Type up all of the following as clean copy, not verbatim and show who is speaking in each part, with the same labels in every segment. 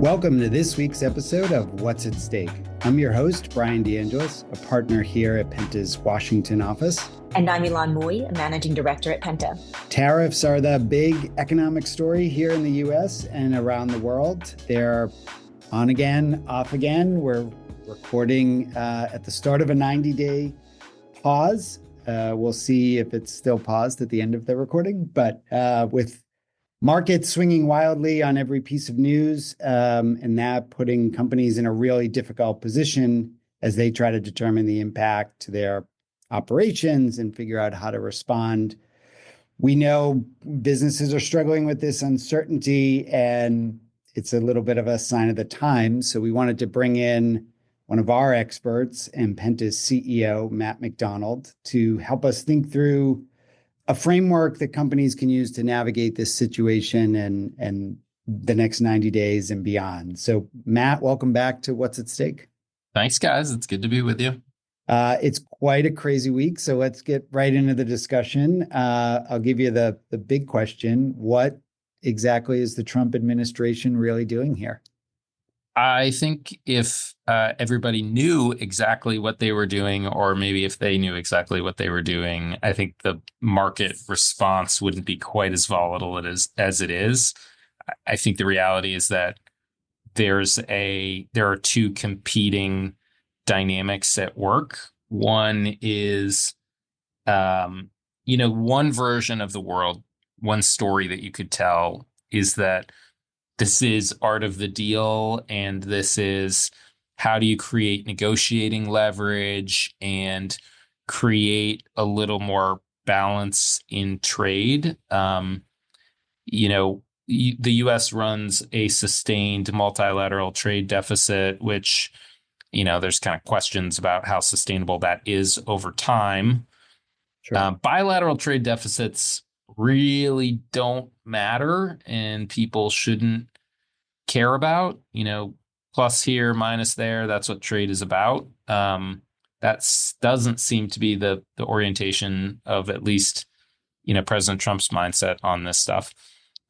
Speaker 1: Welcome to this week's episode of What's at Stake. I'm your host, Bryan DeAngelis, a partner here at Penta's Washington office.
Speaker 2: And I'm Ylan, a managing director at Penta.
Speaker 1: Tariffs are the big economic story here in the US and around the world. They're on again, off again. We're recording at the start of a 90-day pause. We'll see if it's still paused at the end of the recording, but with markets swinging wildly on every piece of news, and that putting companies in a really difficult position as they try to determine the impact to their operations and figure out how to respond. We know businesses are struggling with this uncertainty, and it's a little bit of a sign of the times. So we wanted to bring in one of our experts and Penta's CEO, Matt McDonald, to help us think through a framework that companies can use to navigate this situation and the next 90 days and beyond. So, Matt, welcome back to What's at Stake.
Speaker 3: Thanks, guys. It's good to be with you.
Speaker 1: It's quite a crazy week, so let's get right into the discussion. I'll give you the big question. What exactly is the Trump administration really doing here?
Speaker 3: I think if everybody knew exactly what they were doing, or maybe if they knew exactly what they were doing, I think the market response wouldn't be quite as volatile as it is. I think the reality is that there are two competing dynamics at work. One is, one version of the world, one story that you could tell is that this is art of the deal, and this is how do you create negotiating leverage and create a little more balance in trade. The U.S. runs a sustained multilateral trade deficit, which, there's kind of questions about how sustainable that is over time. Sure. Bilateral trade deficits really don't matter, and people shouldn't care about, plus here, minus there. That's what trade is about. That doesn't seem to be the orientation of at least, President Trump's mindset on this stuff.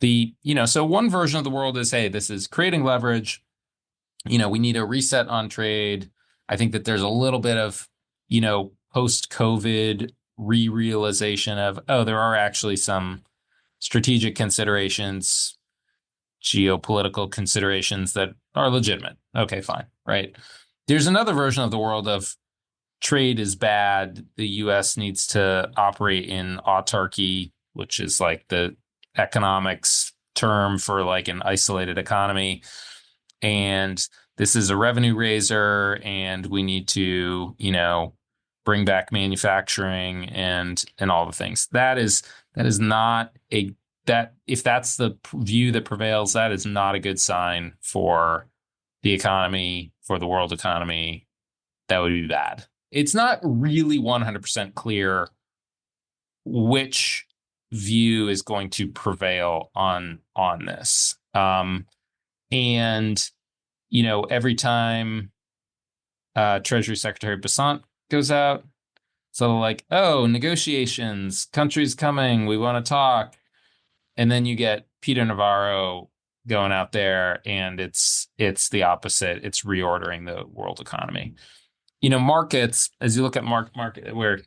Speaker 3: So one version of the world is, hey, this is creating leverage. We need a reset on trade. I think that there's a little bit of, post-COVID re-realization of, there are actually some strategic considerations, geopolitical considerations that are legitimate. Okay, fine, right? There's another version of the world of trade is bad. The U.S. needs to operate in autarky, which is like the economics term for like an isolated economy. And this is a revenue raiser, and we need to, bring back manufacturing and all the things. That is not that if that's the view that prevails, that is not a good sign for the economy, for the world economy. That would be bad. It's not really 100% clear which view is going to prevail on this. Every time Treasury Secretary Besant goes out, so like, negotiations, country's coming, we want to talk. And then you get Peter Navarro going out there, and it's the opposite. It's reordering the world economy. Markets, as you look at market where,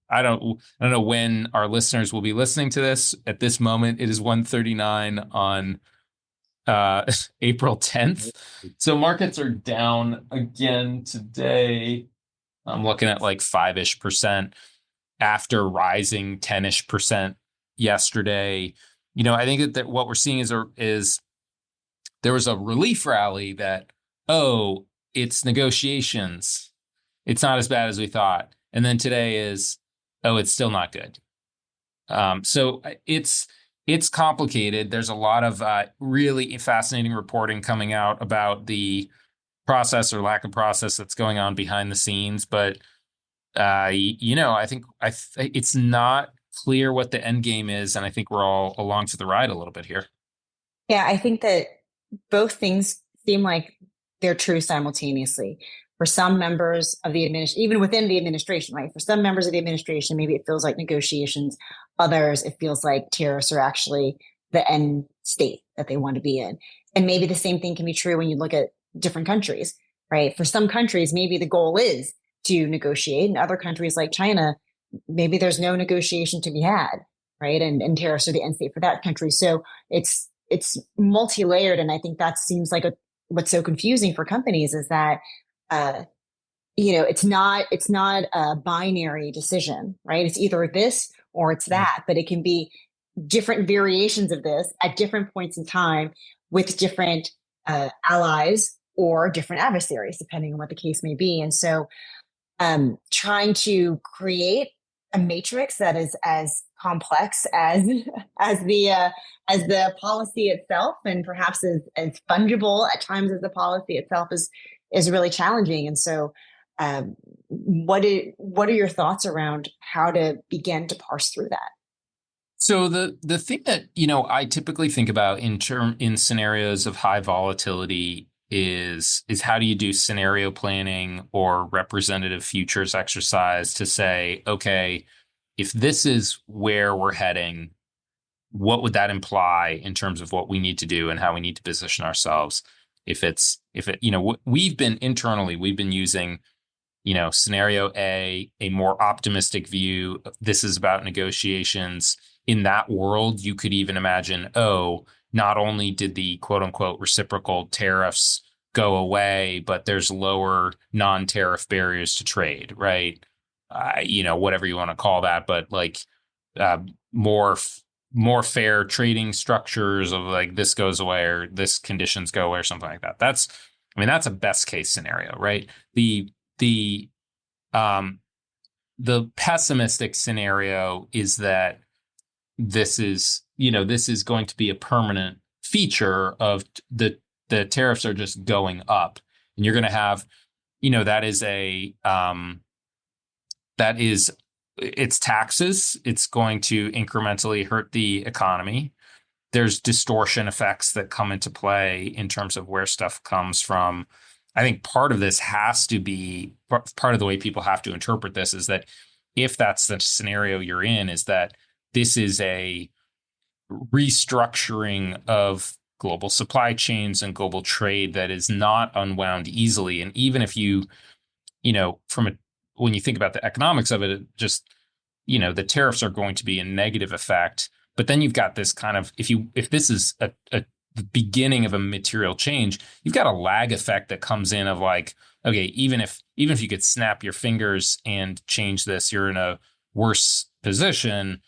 Speaker 3: I don't know when our listeners will be listening to this. At this moment, it is 1:39 on April 10th. So markets are down again today. I'm looking at like 5-ish% after rising 10-ish% yesterday. I think that what we're seeing is there was a relief rally that, it's negotiations. It's not as bad as we thought. And then today is, it's still not good. So it's complicated. There's a lot of really fascinating reporting coming out about the process or lack of process that's going on behind the scenes. But, I think it's not clear what the end game is. And I think we're all along for the ride a little bit here.
Speaker 2: Yeah, I think that both things seem like they're true simultaneously. For some members of the administration, even within the administration, right? For some members of the administration, maybe it feels like negotiations. Others, it feels like tariffs are actually the end state that they want to be in. And maybe the same thing can be true when you look at different countries, right? For some countries, maybe the goal is to negotiate. In other countries like China, maybe there's no negotiation to be had, right? And tariffs are the end state for that country. So it's multi-layered. And I think that seems like what's so confusing for companies is that, it's not a binary decision, right? It's either this or it's that, but it can be different variations of this at different points in time with different allies or different adversaries, depending on what the case may be. And so trying to create a matrix that is as complex as the policy itself, and perhaps as fungible at times as the policy itself is really challenging. And so what are your thoughts around how to begin to parse through that?
Speaker 3: So the thing that, I typically think about in scenarios of high volatility is how do you do scenario planning or representative futures exercise to say, okay, if this is where we're heading, what would that imply in terms of what we need to do and how we need to position ourselves? We've been using, scenario A more optimistic view. This is about negotiations. In that world, you could even imagine, not only did the quote unquote reciprocal tariffs go away, but there's lower non-tariff barriers to trade, right? Whatever you want to call that, but like more fair trading structures of like this goes away or this conditions go away or something like that. That's a best case scenario, right? The pessimistic scenario is that this is going to be a permanent feature of the tariffs are just going up, and you're going to have, it's taxes. It's going to incrementally hurt the economy. There's distortion effects that come into play in terms of where stuff comes from. I think part of this has to be part of the way people have to interpret this is that if that's the scenario you're in, is that this is a restructuring of global supply chains and global trade that is not unwound easily. And even if when you think about the economics of it just, the tariffs are going to be a negative effect. But then you've got this kind of, if this is the beginning of a material change, you've got a lag effect that comes in of like, okay, even if you could snap your fingers and change this, you're in a worse position,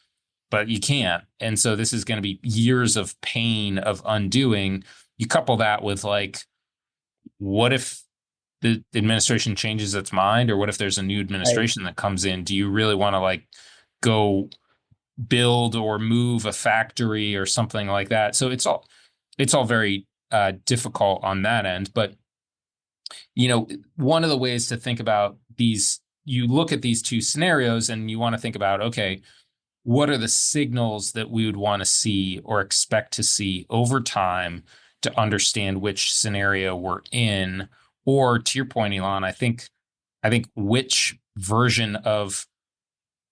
Speaker 3: but you can't. And so this is going to be years of pain of undoing. You couple that with like, what if the administration changes its mind, or what if there's a new administration that comes in? Do you really want to like go build or move a factory or something like that? So it's all very difficult on that end. But, one of the ways to think about these, you look at these two scenarios and you want to think about, okay, what are the signals that we would want to see or expect to see over time to understand which scenario we're in? Or to your point, Ylan, I think which version of,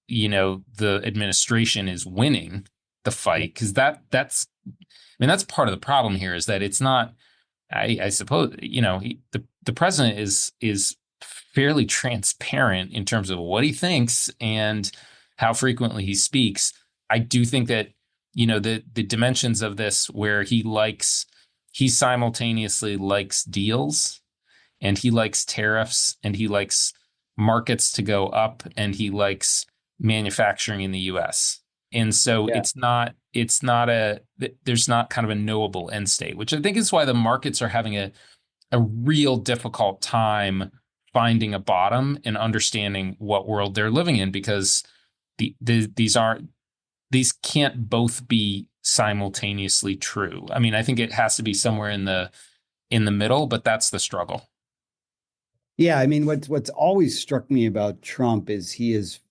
Speaker 3: the administration is winning the fight, because that's part of the problem here is that it's not, I suppose, the president is fairly transparent in terms of what he thinks and how frequently he speaks. I do think that, the dimensions of this where he simultaneously likes deals, and he likes tariffs, and he likes markets to go up, and he likes manufacturing in the US. And so there's not kind of a knowable end state, which I think is why the markets are having a real difficult time finding a bottom and understanding what world they're living in, because these can't both be simultaneously true. I think it has to be somewhere in the middle, but that's the struggle.
Speaker 1: Yeah, what's always struck me about Trump is he is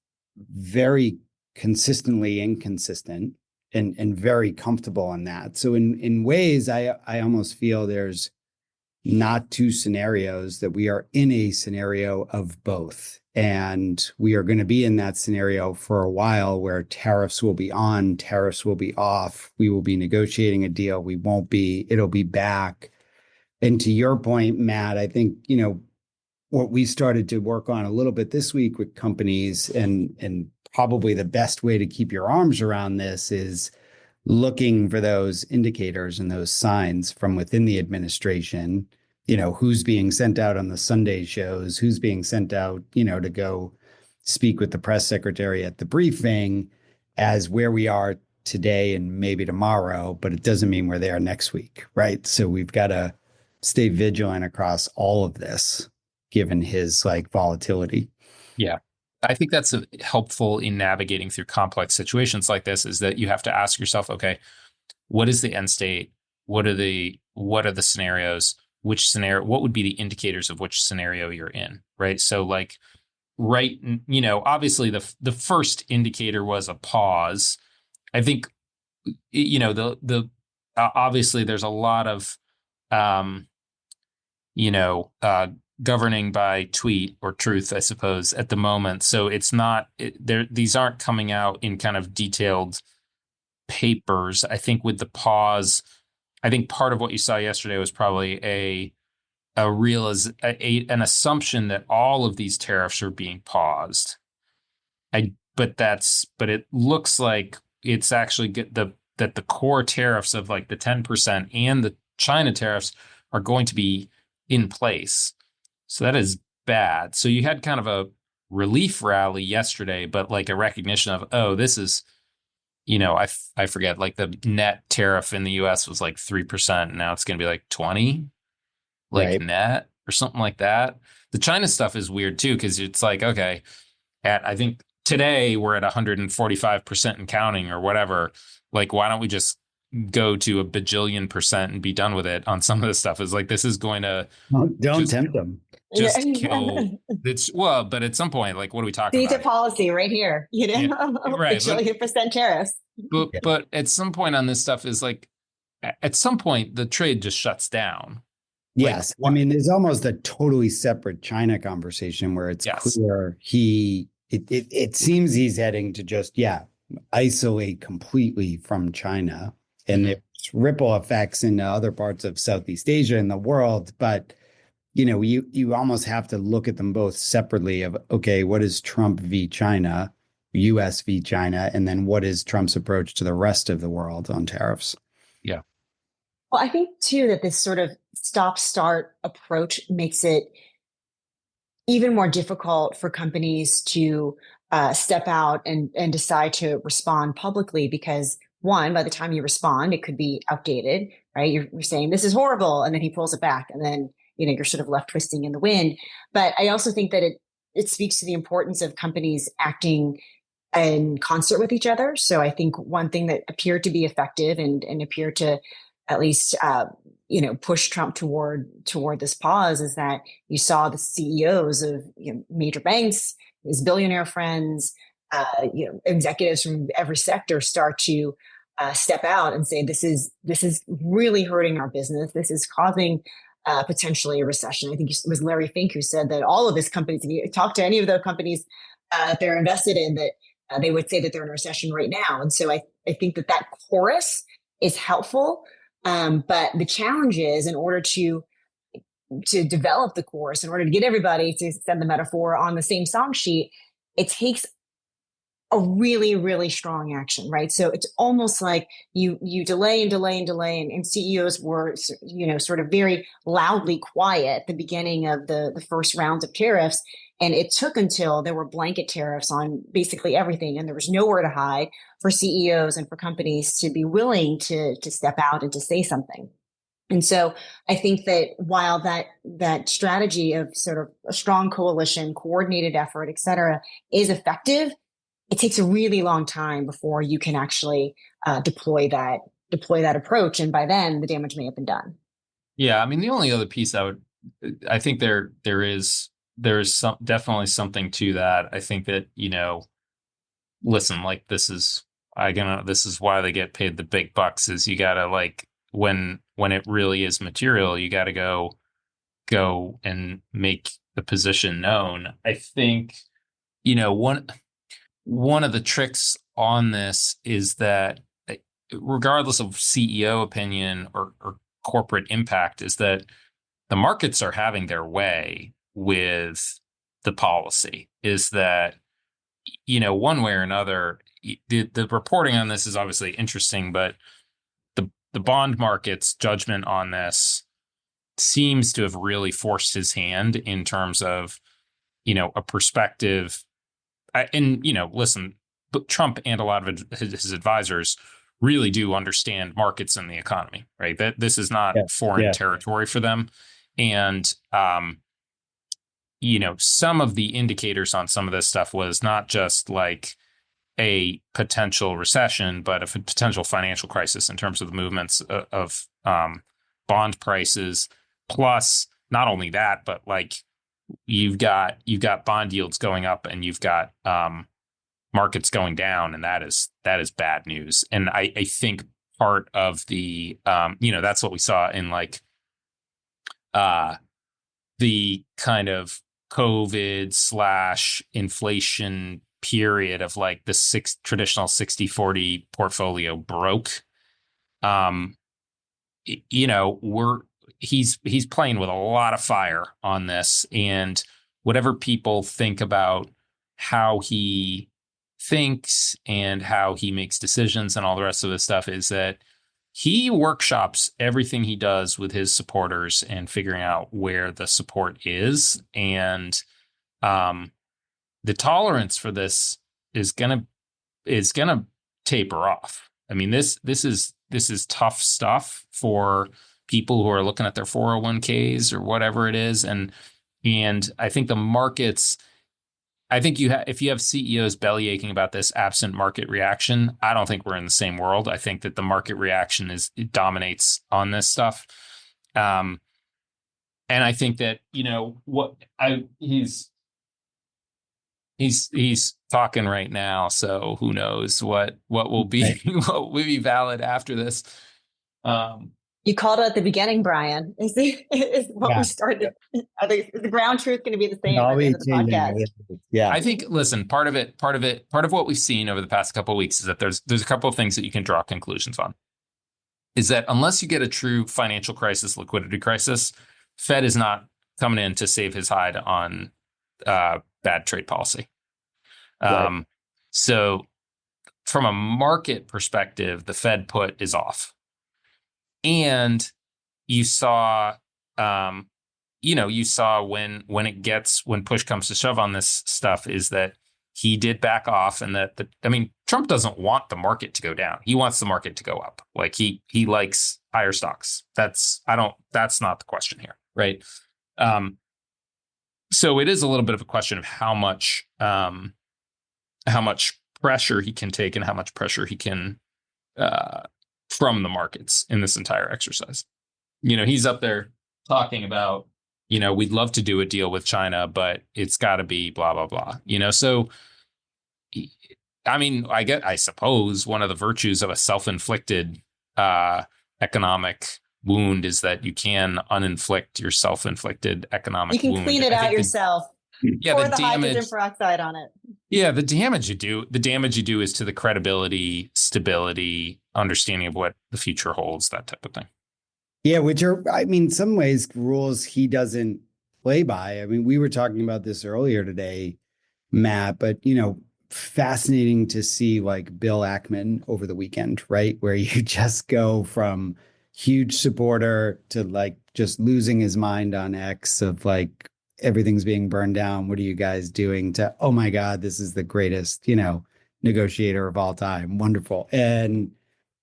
Speaker 1: very consistently inconsistent and very comfortable on that. So in ways, I almost feel there's not two scenarios, that we are in a scenario of both. And we are going to be in that scenario for a while where tariffs will be on, tariffs will be off. We will be negotiating a deal. We won't be, it'll be back. And to your point, Matt, I think, what we started to work on a little bit this week with companies, and probably the best way to keep your arms around this is looking for those indicators and those signs from within the administration, who's being sent out on the Sunday shows, who's being sent out, to go speak with the press secretary at the briefing, as where we are today and maybe tomorrow, but it doesn't mean we're there next week, right? So we've got to stay vigilant across all of this, given his volatility.
Speaker 3: Yeah. I think that's helpful in navigating through complex situations like this, is that you have to ask yourself, okay, what is the end state? What are the scenarios? What would be the indicators of which scenario you're in? Right. So obviously the first indicator was a pause. I think, obviously there's a lot of, governing by tweet or truth, I suppose, at the moment. So it's not these aren't coming out in kind of detailed papers. I think with the pause, I think part of what you saw yesterday was probably an assumption that all of these tariffs are being paused. But it looks like it's actually that the core tariffs of the 10% and the China tariffs are going to be in place. So that is bad. So you had kind of a relief rally yesterday, but a recognition of, oh, this is, I forget, the net tariff in the US was 3%. Now it's going to be 20,
Speaker 1: right,
Speaker 3: net or something like that. The China stuff is weird too, because it's okay, I think today we're at 145% and counting or whatever. Why don't we just go to a bajillion percent and be done with it on some of this stuff? Is this is going to
Speaker 1: don't tempt them.
Speaker 3: Just kill. But at some point, what are we talking about?
Speaker 2: Policy right here,
Speaker 3: Yeah, right.
Speaker 2: Bajillion% tariffs.
Speaker 3: But at some point on this stuff is at some point the trade just shuts down.
Speaker 1: Yes. There's almost a totally separate China conversation where it's clear it seems he's heading to just, isolate completely from China. And there's ripple effects in other parts of Southeast Asia and the world. But, you almost have to look at them both separately of, okay, what is Trump v. China, US v. China, and then what is Trump's approach to the rest of the world on tariffs?
Speaker 3: Yeah.
Speaker 2: Well, I think too that this sort of stop-start approach makes it even more difficult for companies to step out and decide to respond publicly, because one, by the time you respond, it could be outdated, right? You're saying this is horrible, and then he pulls it back, and then you're sort of left twisting in the wind. But I also think that it speaks to the importance of companies acting in concert with each other. So I think one thing that appeared to be effective and appeared to at least push Trump toward this pause is that you saw the CEOs of major banks, his billionaire friends, executives from every sector start to step out and say, this is really hurting our business. This is causing potentially a recession. I think it was Larry Fink who said that all of his companies, if you talk to any of the companies that they're invested in, that they would say that they're in a recession right now. And so I think that chorus is helpful. But the challenge is, in order to develop the chorus, in order to get everybody, to send the metaphor, on the same song sheet, it takes a really, really strong action, right? So it's almost like you delay and delay and delay, and CEOs were, sort of very loudly quiet at the beginning of the first rounds of tariffs. And it took until there were blanket tariffs on basically everything, and there was nowhere to hide for CEOs and for companies to be willing to step out and to say something. And so I think that while that strategy of sort of a strong coalition, coordinated effort, et cetera, is effective, it takes a really long time before you can actually deploy that approach. And by then the damage may have been done.
Speaker 3: Yeah. The only other piece I think there is definitely something to that. I think that, listen, this is why they get paid the big bucks, is you gotta when it really is material, you gotta go and make the position known. I think one of the tricks on this is that regardless of CEO opinion or corporate impact, is that the markets are having their way with the policy. Is that, one way or another, the reporting on this is obviously interesting, but the bond market's judgment on this seems to have really forced his hand in terms of, a perspective. And, listen, but Trump and a lot of his advisors really do understand markets and the economy, right? That this is not foreign territory for them. And, some of the indicators on some of this stuff was not just like a potential recession, but a potential financial crisis in terms of the movements of bond prices. Plus, not only that, but like you've got bond yields going up and you've got markets going down, and that is bad news. And I think part of the that's what we saw in like the kind of COVID / inflation period of like the traditional 60-40 portfolio broke. He's playing with a lot of fire on this, and whatever people think about how he thinks and how he makes decisions and all the rest of this stuff, is that he workshops everything he does with his supporters and figuring out where the support is. And the tolerance for this is gonna taper off. I mean, this is tough stuff for people who are looking at their 401ks or whatever it is. And I think the markets, if you have CEOs belly aching about this absent market reaction, I don't think we're in the same world. I think that the market reaction it dominates on this stuff. And I think that, he's talking right now. So who knows what will be, what will be valid after this.
Speaker 2: You called it at the beginning, Bryan. Is what we started? Is the ground truth going to be the same at the end of the podcast?
Speaker 1: Yeah,
Speaker 3: I think. Listen, part of what we've seen over the past couple of weeks is that there's a couple of things that you can draw conclusions on. Is that unless you get a true financial crisis, liquidity crisis, Fed is not coming in to save his hide on bad trade policy. Right. So, from a market perspective, the Fed put is off. And you saw, when push comes to shove on this stuff, is that he did back off, and Trump doesn't want the market to go down. He wants the market to go up. Like he likes higher stocks. That's not the question here, right? So it is a little bit of a question of how much pressure he can take and how much pressure he can from the markets in this entire exercise. He's up there talking about, we'd love to do a deal with China, but it's got to be blah, blah, blah. So, I suppose one of the virtues of a self-inflicted economic wound is that you can uninflict your self-inflicted economic wound.
Speaker 2: You can clean it out yourself.
Speaker 3: Yeah,
Speaker 2: pour the hydrogen peroxide on it.
Speaker 3: Yeah, the damage you do is to the credibility, stability, understanding of what the future holds, that type of thing.
Speaker 1: Yeah, which are, some ways rules he doesn't play by. We were talking about this earlier today, Matt, but fascinating to see like Bill Ackman over the weekend, right? Where you just go from huge supporter to like just losing his mind on X of like, everything's being burned down. What are you guys doing? To, oh my God, this is the greatest, negotiator of all time. Wonderful. And,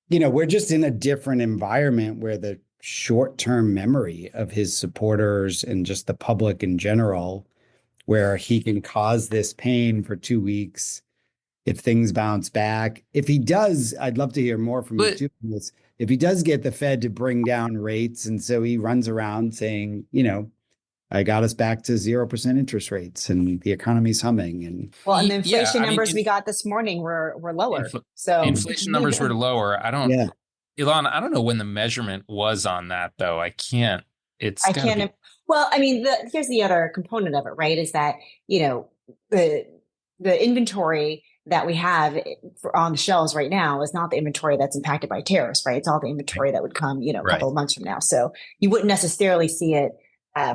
Speaker 1: we're just in a different environment where the short-term memory of his supporters and just the public in general, where he can cause this pain for 2 weeks. If things bounce back, if he does, I'd love to hear more from you too. If he does get the Fed to bring down rates, and so he runs around saying, I got us back to 0% interest rates and the economy's humming. And
Speaker 2: the inflation numbers we got this morning were lower. So
Speaker 3: inflation numbers were lower. Ylan, I don't know when the measurement was on that though. I can't. Well,
Speaker 2: here's the other component of it, right? Is that, the the inventory that we have on the shelves right now is not the inventory that's impacted by tariffs, right? It's all the inventory that would come, a couple of months from now. So you wouldn't necessarily see it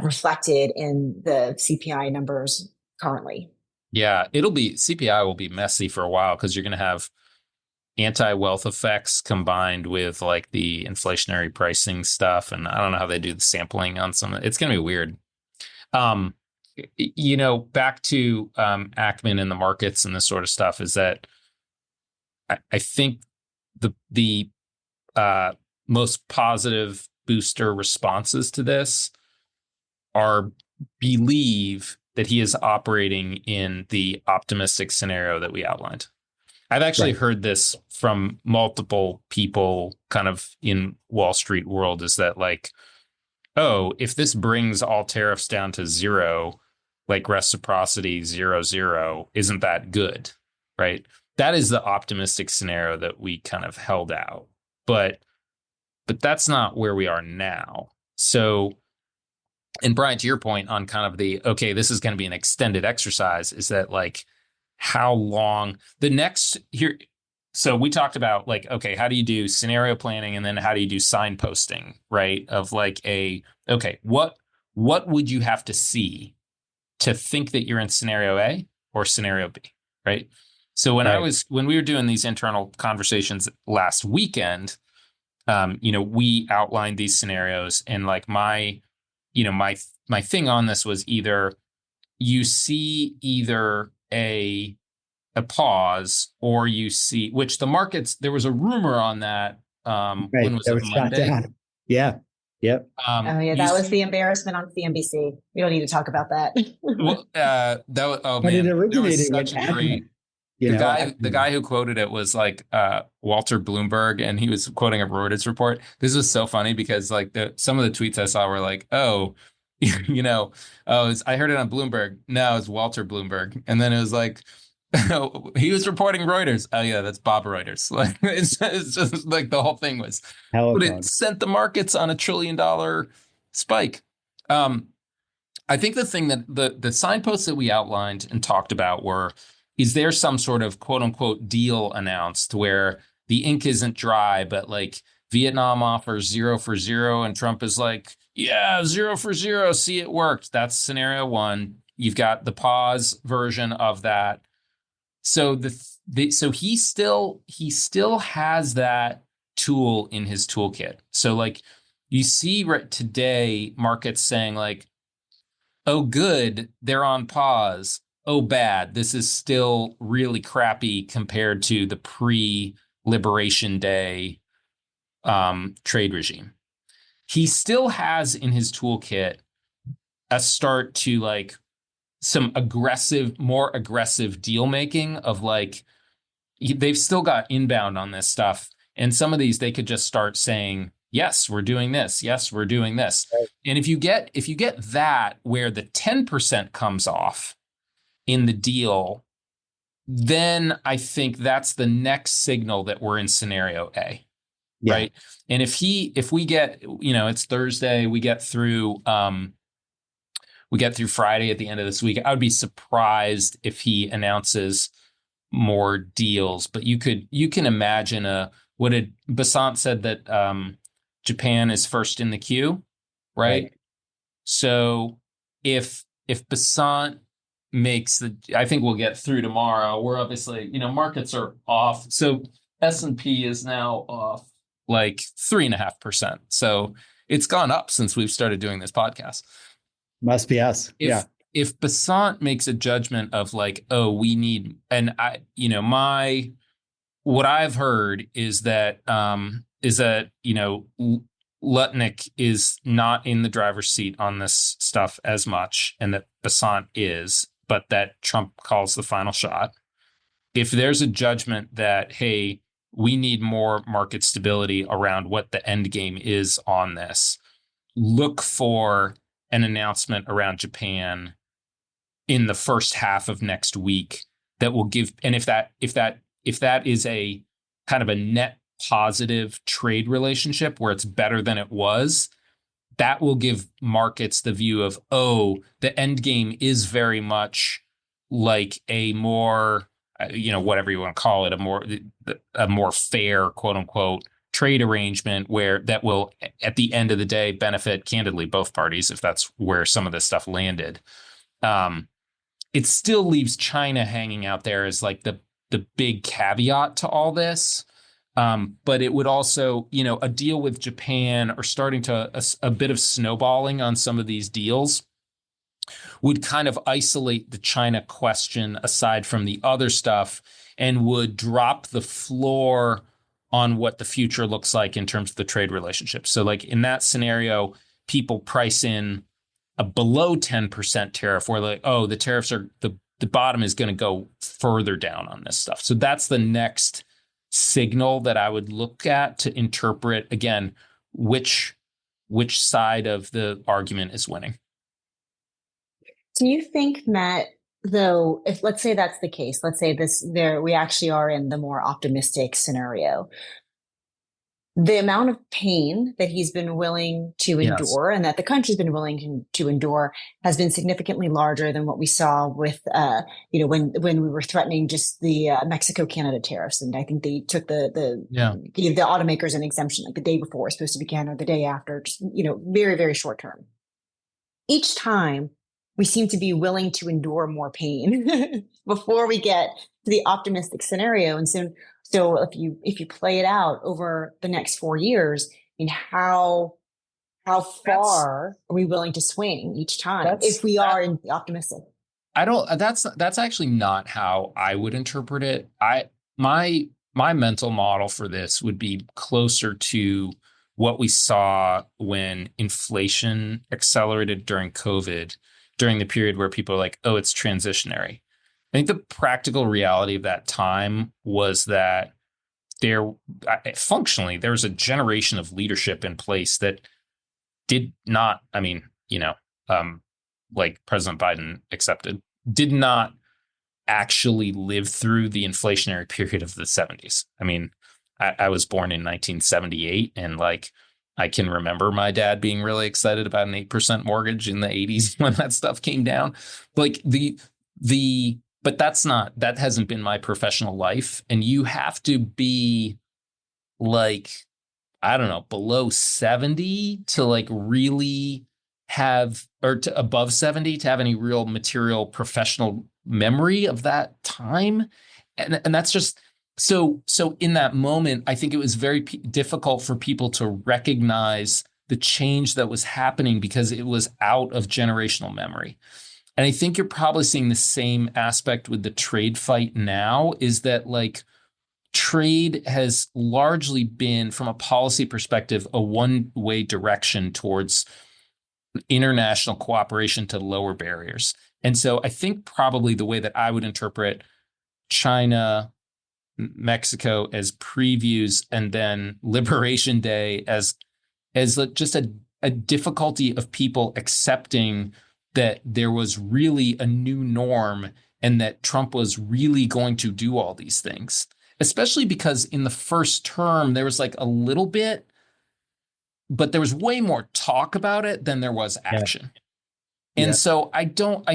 Speaker 2: reflected in the CPI numbers currently.
Speaker 3: Yeah, CPI will be messy for a while because you're going to have anti-wealth effects combined with like the inflationary pricing stuff. And I don't know how they do the sampling on some. It's going to be weird. Back to Ackman and the markets and this sort of stuff is that I think the most positive booster responses to this are believe that he is operating in the optimistic scenario that we outlined. I've actually heard this from multiple people kind of in Wall Street world is that like, oh, if this brings all tariffs down to zero, like reciprocity 0, isn't that good? Right. That is the optimistic scenario that we kind of held out. But that's not where we are now. So, and Bryan, to your point on kind of this is going to be an extended exercise, is that like how long the next here. So we talked about like, okay, how do you do scenario planning? And then how do you do signposting, right? Of like what would you have to see to think that you're in scenario A or scenario B, right? So when we were doing these internal conversations last weekend, we outlined these scenarios and like my thing on this was either you see either a pause or you see, which the markets, there was a rumor on that. When was it? Monday?
Speaker 1: Yeah. Yep.
Speaker 2: That was the embarrassment on CNBC. We don't need to talk about that.
Speaker 1: But it originated with Ackman.
Speaker 3: The guy who quoted it was like Walter Bloomberg, and he was quoting a Reuters report. This was so funny because like some of the tweets I saw were like, oh, I heard it on Bloomberg. No, it's Walter Bloomberg. And then it was like, he was reporting Reuters. Oh yeah, that's Bob Reuters. Like it's just like the whole thing was, but it sent the markets on $1 trillion spike. I think the thing that the signposts that we outlined and talked about were, is there some sort of quote unquote deal announced where the ink isn't dry, but like Vietnam offers 0 for 0 and Trump is like, yeah, 0 for 0. See, it worked. That's scenario one. You've got the pause version of that. So so he still has that tool in his toolkit. So like you see right today markets saying like, oh, good, they're on pause. Oh, bad, this is still really crappy compared to the pre-Liberation Day trade regime. He still has in his toolkit a start to like some more aggressive deal making of like, they've still got inbound on this stuff. And some of these, they could just start saying, yes, we're doing this. Yes, we're doing this. Right. And if you get that where the 10% comes off in the deal, then I think that's the next signal that we're in scenario A. Yeah. Right. And if we get, it's Thursday, we get through Friday at the end of this week, I would be surprised if he announces more deals. But you can imagine what did Basant said that Japan is first in the queue, right? So if Basant makes I think we'll get through tomorrow. We're obviously, markets are off. So S&P is now off like 3.5%. So it's gone up since we've started doing this podcast.
Speaker 1: Must be us.
Speaker 3: If Basant makes a judgment of like, oh, we need, and what I've heard is that Lutnick is not in the driver's seat on this stuff as much, and that Basant is, but that Trump calls the final shot. If there's a judgment that, hey, we need more market stability around what the end game is on this, look for an announcement around Japan in the first half of next week that will give, and if that is a kind of a net positive trade relationship where it's better than it was, that will give markets the view of, oh, the end game is very much like a more, whatever you want to call it, a more fair, quote unquote, trade arrangement where that will, at the end of the day, benefit candidly both parties, if that's where some of this stuff landed. It still leaves China hanging out there as like the big caveat to all this. But it would also, a deal with Japan or starting to a bit of snowballing on some of these deals would kind of isolate the China question aside from the other stuff and would drop the floor on what the future looks like in terms of the trade relationship. So like in that scenario, people price in a below 10% tariff where like, oh, the tariffs are the bottom is going to go further down on this stuff. So that's the next signal that I would look at to interpret, again, which side of the argument is winning.
Speaker 2: Do you think, Matt, though, if let's say that's the case, let's say we actually are in the more optimistic scenario, the amount of pain that he's been willing to endure and that the country's been willing to endure has been significantly larger than what we saw with, when we were threatening just the Mexico-Canada tariffs. And I think they took gave the automakers an exemption like the day before, supposed to be Canada, the day after, just, very, very short term. Each time we seem to be willing to endure more pain before we get to the optimistic scenario. And so if you play it out over the next 4 years, I mean, how far are we willing to swing each time if we are optimistic?
Speaker 3: That's actually not how I would interpret it. My mental model for this would be closer to what we saw when inflation accelerated during COVID, during the period where people are like, oh, it's transitionary. I think the practical reality of that time was that there was a generation of leadership in place that did not, like President Biden accepted, did not actually live through the inflationary period of the 70s. I mean, I was born in 1978 and like, I can remember my dad being really excited about an 8% mortgage in the 80s when that stuff came down. Like but that hasn't been my professional life. And you have to be like, I don't know, below 70 to like really have, or to above 70 to have any real material professional memory of that time. And that's just, so in that moment, I think it was very difficult for people to recognize the change that was happening because it was out of generational memory. And I think you're probably seeing the same aspect with the trade fight now, is that like trade has largely been, from a policy perspective, a one-way direction towards international cooperation to lower barriers. And so I think probably the way that I would interpret China, Mexico as previews, and then Liberation Day as just a difficulty of people accepting that there was really a new norm and that Trump was really going to do all these things, especially because in the first term, there was like a little bit, but there was way more talk about it than there was action. Yeah. And so I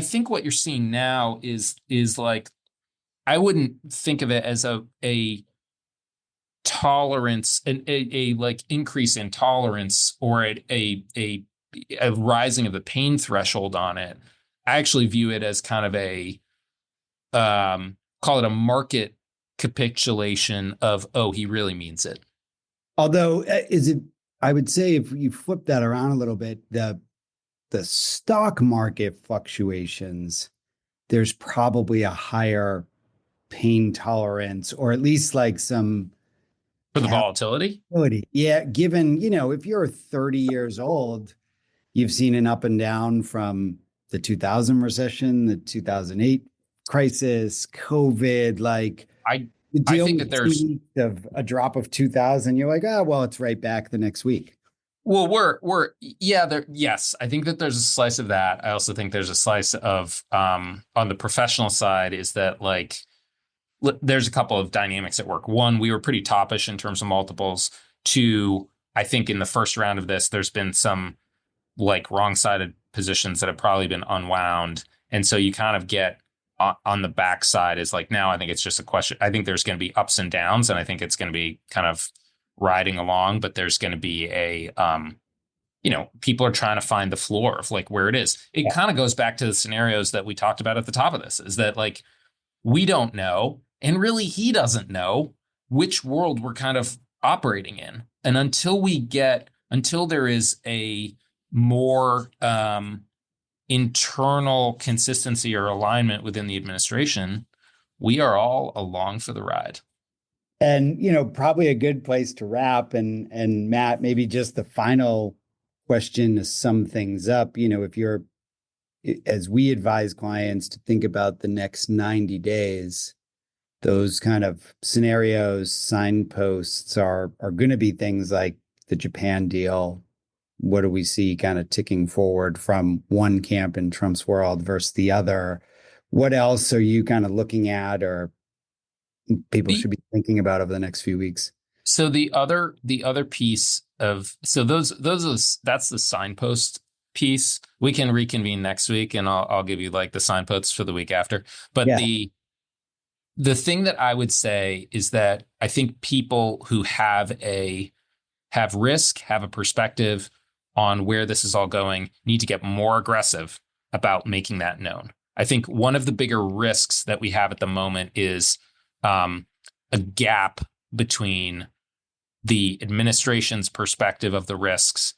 Speaker 3: think what you're seeing now is like, I wouldn't think of it as a tolerance, a like increase in tolerance or a rising of the pain threshold on it. I actually view it as kind of a call it a market capitulation of, oh, he really means it.
Speaker 1: Although I would say if you flip that around a little bit, the stock market fluctuations, there's probably a higher pain tolerance, or at least like some
Speaker 3: for the volatility.
Speaker 1: Yeah. Given, if you're 30 years old, you've seen an up and down from the 2000 recession, the 2008 crisis, COVID, like
Speaker 3: I think that there's
Speaker 1: a drop of 2000. You're like, oh, well, it's right back the next week.
Speaker 3: Well, yes, I think that there's a slice of that. I also think there's a slice of, on the professional side, is that like, there's a couple of dynamics at work. One, we were pretty toppish in terms of multiples. Two, I think in the first round of this, there's been some like wrong-sided positions that have probably been unwound. And so you kind of get on the backside is like, now I think it's just a question. I think there's going to be ups and downs, and I think it's going to be kind of riding along, but there's going to be a, people are trying to find the floor of like where it is. It kind of goes back to the scenarios that we talked about at the top of this, is that like, we don't know, and really he doesn't know which world we're kind of operating in. And until there is a more internal consistency or alignment within the administration, we are all along for the ride.
Speaker 1: And, probably a good place to wrap. And Matt, maybe just the final question to sum things up. If you're, as we advise clients to think about the next 90 days, those kind of scenarios, signposts are going to be things like the Japan deal. What do we see kind of ticking forward from one camp in Trump's world versus the other? What else are you kind of looking at, or people should be thinking about over the next few weeks?
Speaker 3: So the other piece of, that's the signpost piece. We can reconvene next week and I'll give you like the signposts for the week after. But the thing that I would say is that I think people who have risk, have a perspective on where this is all going, need to get more aggressive about making that known. I think one of the bigger risks that we have at the moment is a gap between the administration's perspective of the risks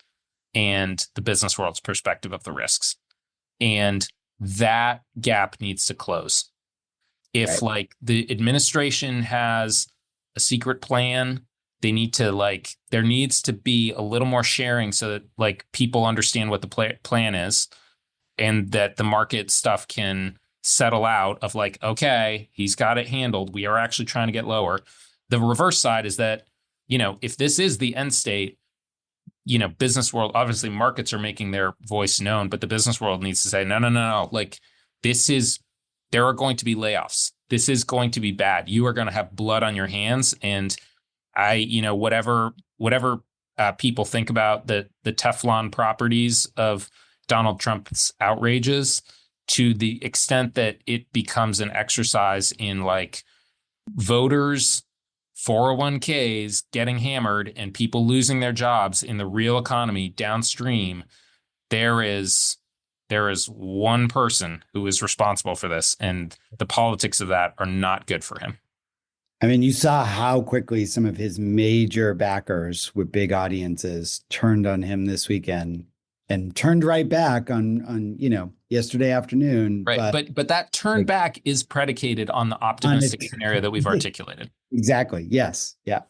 Speaker 3: and the business world's perspective of the risks. And that gap needs to close. If like the administration has a secret plan, there needs to be a little more sharing so that like people understand what the plan is, and that the market stuff can settle out of like, okay, he's got it handled. We are actually trying to get lower. The reverse side is that, if this is the end state, business world, obviously markets are making their voice known, but the business world needs to say, no. Like there are going to be layoffs. This is going to be bad. You are going to have blood on your hands. And whatever people think about the Teflon properties of Donald Trump's outrages, to the extent that it becomes an exercise in like voters' 401ks getting hammered and people losing their jobs in the real economy downstream, there is one person who is responsible for this, and the politics of that are not good for him.
Speaker 1: I mean, you saw how quickly some of his major backers with big audiences turned on him this weekend, and turned right back on yesterday afternoon.
Speaker 3: Right. But that turn back is predicated on the optimistic scenario that we've articulated.
Speaker 1: Exactly. Yes. Yeah.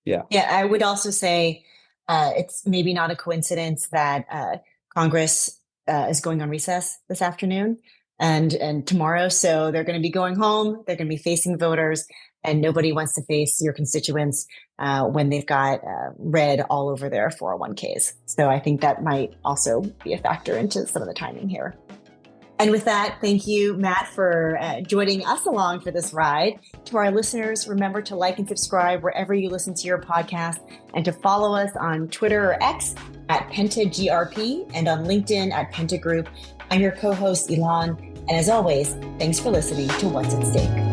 Speaker 2: Yeah. I would also say it's maybe not a coincidence that Congress is going on recess this afternoon and tomorrow. So they're going to be going home. They're going to be facing voters, and nobody wants to face your constituents when they've got red all over their 401ks. So I think that might also be a factor into some of the timing here. And with that, thank you, Matt, for joining us along for this ride. To our listeners, remember to like and subscribe wherever you listen to your podcast, and to follow us on Twitter or X at PentaGRP and on LinkedIn at Penta Group. I'm your co-host, Ylan. And as always, thanks for listening to What's at Stake.